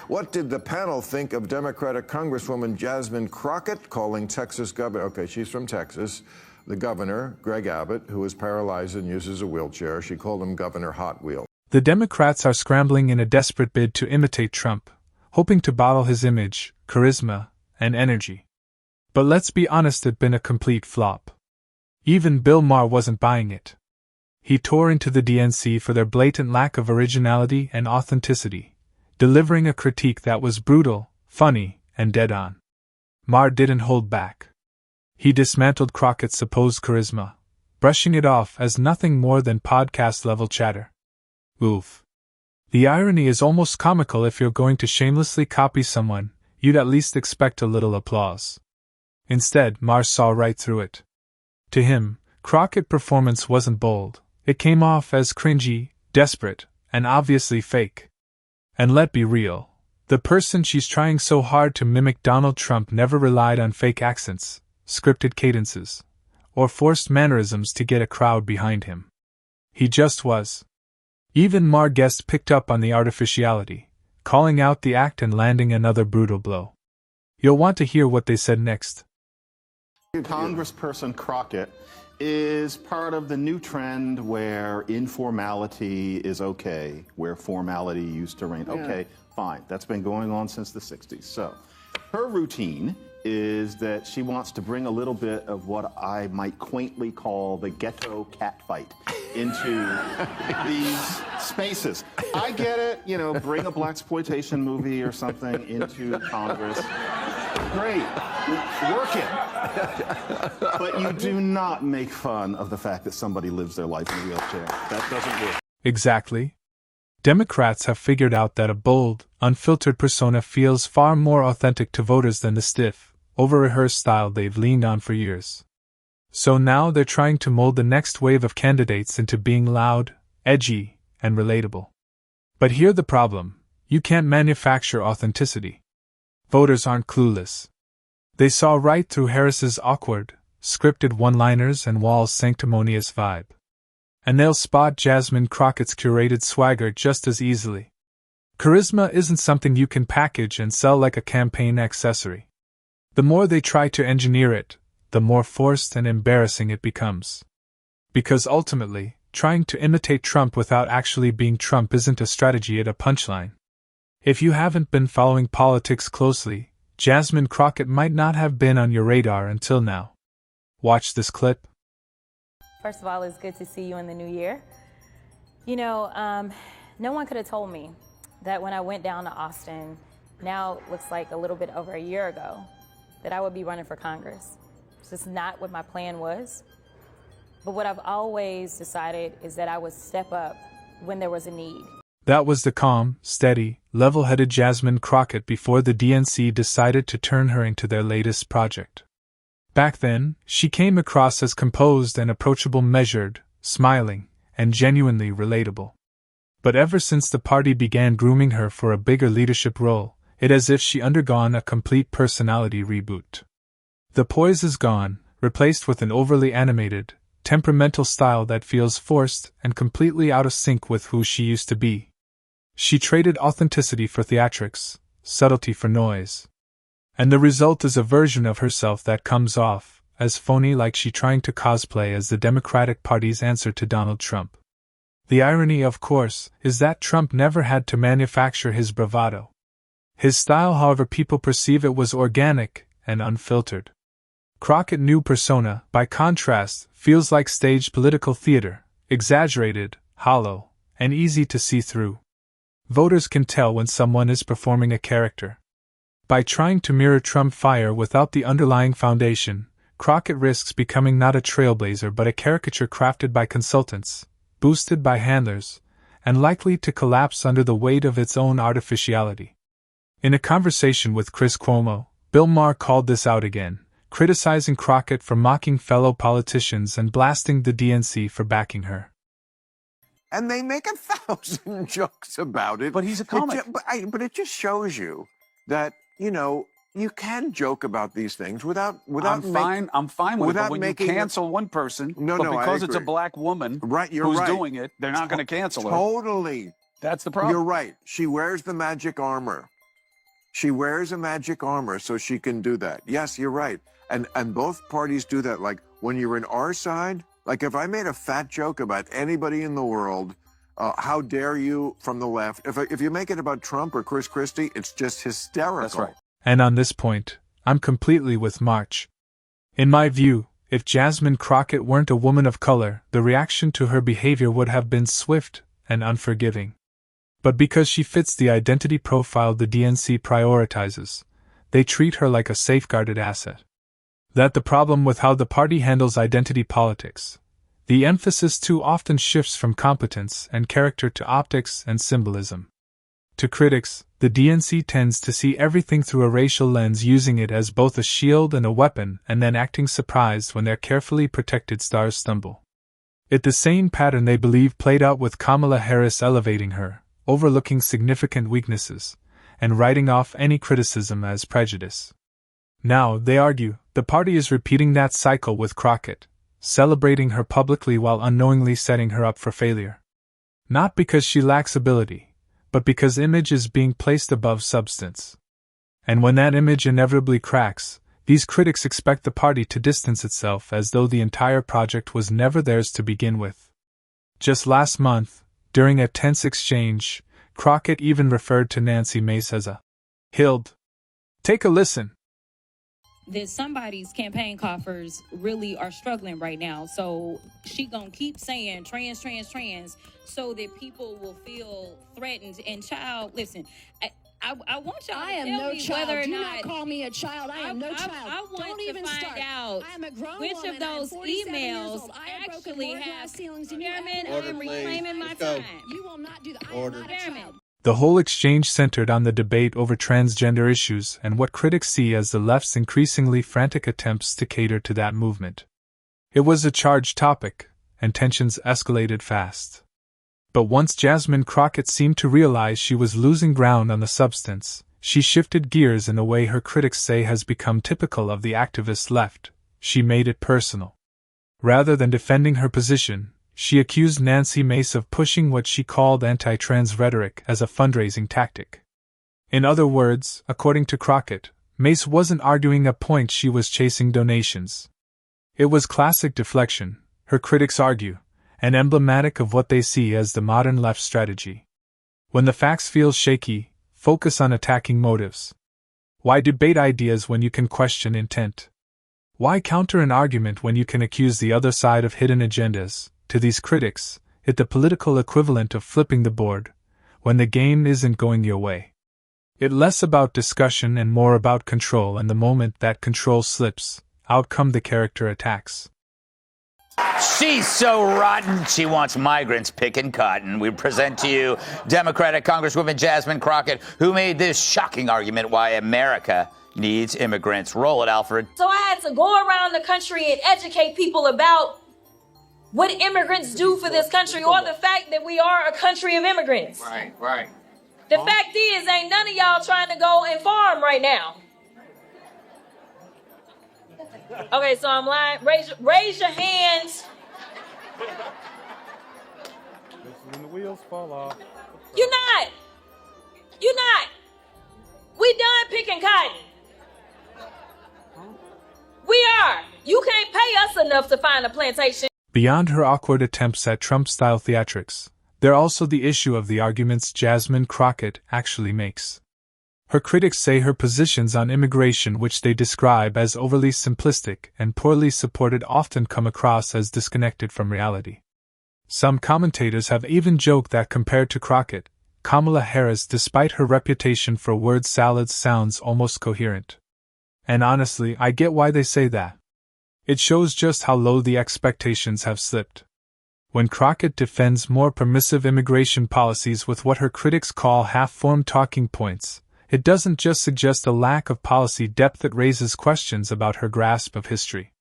What did the panel think of Democratic Congresswoman Jasmine Crockett calling Texas governor, okay, she's from Texas, the governor, Greg Abbott, who is paralyzed and uses a wheelchair, she called him Governor Hot Wheel. The Democrats are scrambling in a desperate bid to imitate Trump, hoping to bottle his image, charisma, and energy. But let's be honest, it'd been a complete flop. Even Bill Maher wasn't buying it. He tore into the DNC for their blatant lack of originality and authenticity, delivering a critique that was brutal, funny, and dead-on. Maher didn't hold back. He dismantled Crockett's supposed charisma, brushing it off as nothing more than podcast-level chatter. Oof. The irony is almost comical. If you're going to shamelessly copy someone, you'd at least expect a little applause. Instead, Maher saw right through it. To him, Crockett's performance wasn't bold. It came off as cringy, desperate, and obviously fake. And let's be real, the person she's trying so hard to mimic, Donald Trump, never relied on fake accents, scripted cadences, or forced mannerisms to get a crowd behind him. He just was. Even Maher guests picked up on the artificiality, calling out the act and landing another brutal blow. You'll want to hear what they said next. Congressperson Crockett is part of the new trend where informality is okay, where formality used to reign. Okay, fine. That's been going on since the 60s. So her routine is that she wants to bring a little bit of what I might quaintly call the ghetto cat fight into these spaces. I get it, you know, bring a blaxploitation movie or something into Congress. Great, work it. But you do not make fun of the fact that somebody lives their life in a wheelchair. That doesn't work. Exactly. Democrats have figured out that a bold, unfiltered persona feels far more authentic to voters than the stiff, over-rehearsed style they've leaned on for years. So now they're trying to mold the next wave of candidates into being loud, edgy, and relatable. But here's the problem: you can't manufacture authenticity. Voters aren't clueless. They saw right through Harris's awkward, scripted one-liners and Wall's sanctimonious vibe. And they'll spot Jasmine Crockett's curated swagger just as easily. Charisma isn't something you can package and sell like a campaign accessory. The more they try to engineer it, the more forced and embarrassing it becomes. Because ultimately, trying to imitate Trump without actually being Trump isn't a strategy, it's a punchline. If you haven't been following politics closely, Jasmine Crockett might not have been on your radar until now. Watch this clip. First of all, it's good to see you in the new year. You know, no one could have told me that when I went down to Austin, now it looks like a little bit over a year ago, that I would be running for Congress. It's just not what my plan was. But what I've always decided is that I would step up when there was a need. That was the calm, steady, level-headed Jasmine Crockett before the DNC decided to turn her into their latest project. Back then, she came across as composed and approachable, measured, smiling, and genuinely relatable. But ever since the party began grooming her for a bigger leadership role, it's as if she undergone a complete personality reboot. The poise is gone, replaced with an overly animated, temperamental style that feels forced and completely out of sync with who she used to be. She traded authenticity for theatrics, subtlety for noise. And the result is a version of herself that comes off as phony, like she trying to cosplay as the Democratic Party's answer to Donald Trump. The irony, of course, is that Trump never had to manufacture his bravado. His style, however people perceive it, was organic and unfiltered. Crockett's new persona, by contrast, feels like staged political theater, exaggerated, hollow, and easy to see through. Voters can tell when someone is performing a character. By trying to mirror Trump fire without the underlying foundation, Crockett risks becoming not a trailblazer but a caricature crafted by consultants, boosted by handlers, and likely to collapse under the weight of its own artificiality. In a conversation with Chris Cuomo, Bill Maher called this out again, criticizing Crockett for mocking fellow politicians and blasting the DNC for backing her. And they make 1,000 jokes about it. But he's a comic. But it just shows you that, you know, you can joke about these things without I'm fine with it. But when you cancel one person, because it's a black woman who's doing it, they're not going to cancel her. Totally. That's the problem. You're right. She wears the magic armor. She wears a magic armor so she can do that. Yes, you're right. And both parties do that. Like when you're in our side, like if I made a fat joke about anybody in the world, how dare you from the left? If you make it about Trump or Chris Christie, it's just hysterical. That's right. And on this point, I'm completely with March. In my view, if Jasmine Crockett weren't a woman of color, the reaction to her behavior would have been swift and unforgiving. But because she fits the identity profile the DNC prioritizes, they treat her like a safeguarded asset. That's the problem with how the party handles identity politics. The emphasis too often shifts from competence and character to optics and symbolism. To critics, the DNC tends to see everything through a racial lens, using it as both a shield and a weapon, and then acting surprised when their carefully protected stars stumble. It's the same pattern they believe played out with Kamala Harris, elevating her, overlooking significant weaknesses, and writing off any criticism as prejudice. Now, they argue, the party is repeating that cycle with Crockett, celebrating her publicly while unknowingly setting her up for failure. Not because she lacks ability, but because image is being placed above substance. And when that image inevitably cracks, these critics expect the party to distance itself as though the entire project was never theirs to begin with. Just last month, during a tense exchange, Crockett even referred to Nancy Mace as a hild. Take a listen. That somebody's campaign coffers really are struggling right now. So she gonna keep saying trans, so that people will feel threatened. And child, listen, I want y'all to tell me whether or not. Do not call me a child. I am no child. I want Don't to even find start. out I am a grown which woman. of those emails actually have chairman. I am reclaiming my time. You will not do that. I am not a child. The whole exchange centered on the debate over transgender issues and what critics see as the left's increasingly frantic attempts to cater to that movement. It was a charged topic, and tensions escalated fast. But once Jasmine Crockett seemed to realize she was losing ground on the substance, she shifted gears in a way her critics say has become typical of the activist left. She made it personal. Rather than defending her position, she accused Nancy Mace of pushing what she called anti-trans rhetoric as a fundraising tactic. In other words, according to Crockett, Mace wasn't arguing a point, she was chasing donations. It was classic deflection, her critics argue, and emblematic of what they see as the modern left strategy. When the facts feel shaky, focus on attacking motives. Why debate ideas when you can question intent? Why counter an argument when you can accuse the other side of hidden agendas? To these critics, it's the political equivalent of flipping the board, when the game isn't going your way. It's less about discussion and more about control, and the moment that control slips, out come the character attacks. She's so rotten, she wants migrants picking cotton. We present to you Democratic Congresswoman Jasmine Crockett, who made this shocking argument why America needs immigrants. Roll it, Alfred. So I had to go around the country and educate people about what immigrants do for this country, or the fact that we are a country of immigrants. Right. The fact is, ain't none of y'all trying to go and farm right now. Okay, so I'm lying. Raise your hands. When the wheels fall off. You're not. We done picking cotton. We are. You can't pay us enough to find a plantation. Beyond her awkward attempts at Trump-style theatrics, there's also the issue of the arguments Jasmine Crockett actually makes. Her critics say her positions on immigration, which they describe as overly simplistic and poorly supported, often come across as disconnected from reality. Some commentators have even joked that compared to Crockett, Kamala Harris, despite her reputation for word salads, sounds almost coherent. And honestly, I get why they say that. It shows just how low the expectations have slipped. When Crockett defends more permissive immigration policies with what her critics call half-formed talking points, it doesn't just suggest a lack of policy depth that raises questions about her grasp of history.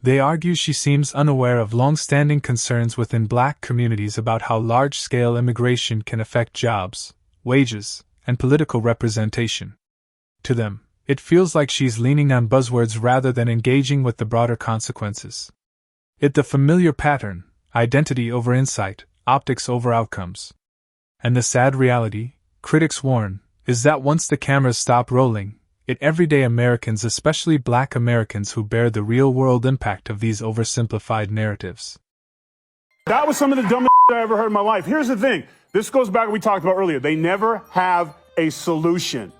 They argue she seems unaware of long-standing concerns within black communities about how large-scale immigration can affect jobs, wages, and political representation. To them, it feels like she's leaning on buzzwords rather than engaging with the broader consequences. It's the familiar pattern: identity over insight, optics over outcomes. And the sad reality, critics warn, is that once the cameras stop rolling, everyday Americans, especially Black Americans, who bear the real-world impact of these oversimplified narratives. That was some of the dumbest I ever heard in my life. Here's the thing. This goes back to what we talked about earlier. They never have a solution.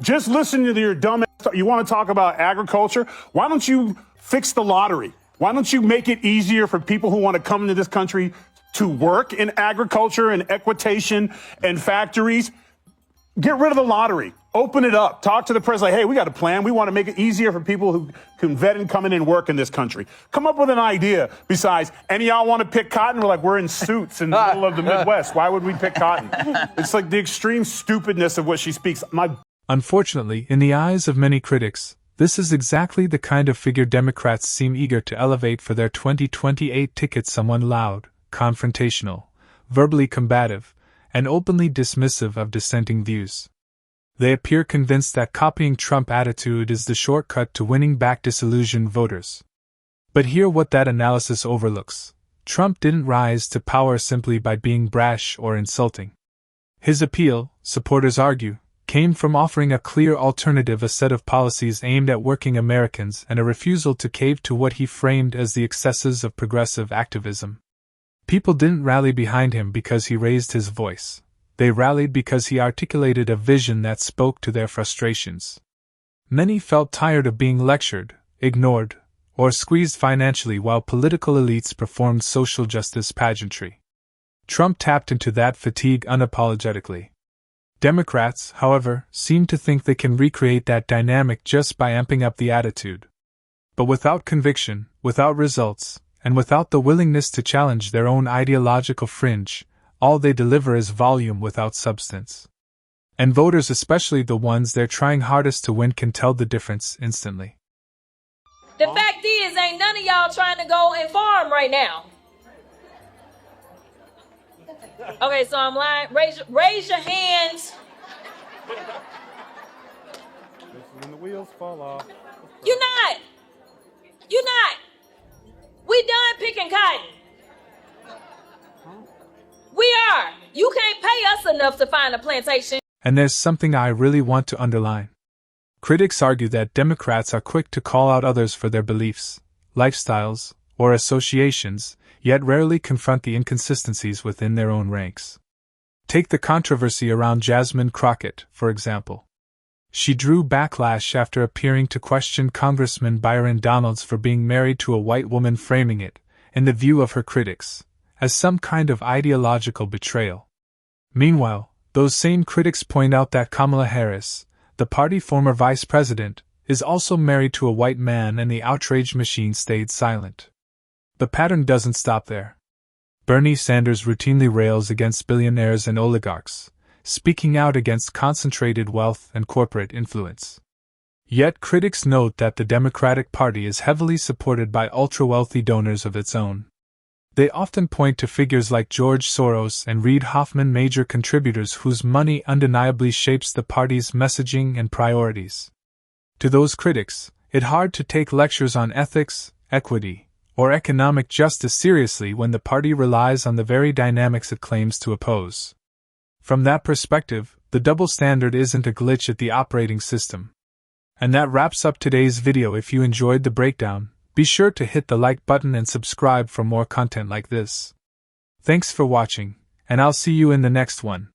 Just listen to your dumb ass. You want to talk about agriculture? Why don't you fix the lottery? Why don't you make it easier for people who want to come into this country to work in agriculture and equitation and factories? Get rid of the lottery. Open it up. Talk to the president. Hey, we got a plan. We want to make it easier for people who can vet and come in and work in this country. Come up with an idea besides, any of y'all want to pick cotton? We're like, we're in suits in the middle of the Midwest. Why would we pick cotton? It's like the extreme stupidness of what she speaks. Unfortunately, in the eyes of many critics, this is exactly the kind of figure Democrats seem eager to elevate for their 2028 ticket: someone loud, confrontational, verbally combative, and openly dismissive of dissenting views. They appear convinced that copying Trump attitude is the shortcut to winning back disillusioned voters. But hear what that analysis overlooks. Trump didn't rise to power simply by being brash or insulting. His appeal, supporters argue, came from offering a clear alternative: a set of policies aimed at working Americans and a refusal to cave to what he framed as the excesses of progressive activism. People didn't rally behind him because he raised his voice. They rallied because he articulated a vision that spoke to their frustrations. Many felt tired of being lectured, ignored, or squeezed financially while political elites performed social justice pageantry. Trump tapped into that fatigue unapologetically. Democrats, however, seem to think they can recreate that dynamic just by amping up the attitude. But without conviction, without results, and without the willingness to challenge their own ideological fringe, all they deliver is volume without substance. And voters, especially the ones they're trying hardest to win, can tell the difference instantly. The fact is, ain't none of y'all trying to go and farm right now. Okay, so I'm lying. Raise your hands. When the wheels fall off. You're not. We done picking cotton. We are. You can't pay us enough to find a plantation. And there's something I really want to underline. Critics argue that Democrats are quick to call out others for their beliefs, lifestyles, or associations, yet rarely confront the inconsistencies within their own ranks. Take the controversy around Jasmine Crockett, for example. She drew backlash after appearing to question Congressman Byron Donalds for being married to a white woman, framing it, in the view of her critics, as some kind of ideological betrayal. Meanwhile, those same critics point out that Kamala Harris, the party's former vice president, is also married to a white man, and the outrage machine stayed silent. The pattern doesn't stop there. Bernie Sanders routinely rails against billionaires and oligarchs, speaking out against concentrated wealth and corporate influence. Yet critics note that the Democratic Party is heavily supported by ultra-wealthy donors of its own. They often point to figures like George Soros and Reid Hoffman, major contributors whose money undeniably shapes the party's messaging and priorities. To those critics, it's hard to take lectures on ethics, equity, or economic justice seriously when the party relies on the very dynamics it claims to oppose. From that perspective, the double standard isn't a glitch at the operating system. And that wraps up today's video. If you enjoyed the breakdown, be sure to hit the like button and subscribe for more content like this. Thanks for watching, and I'll see you in the next one.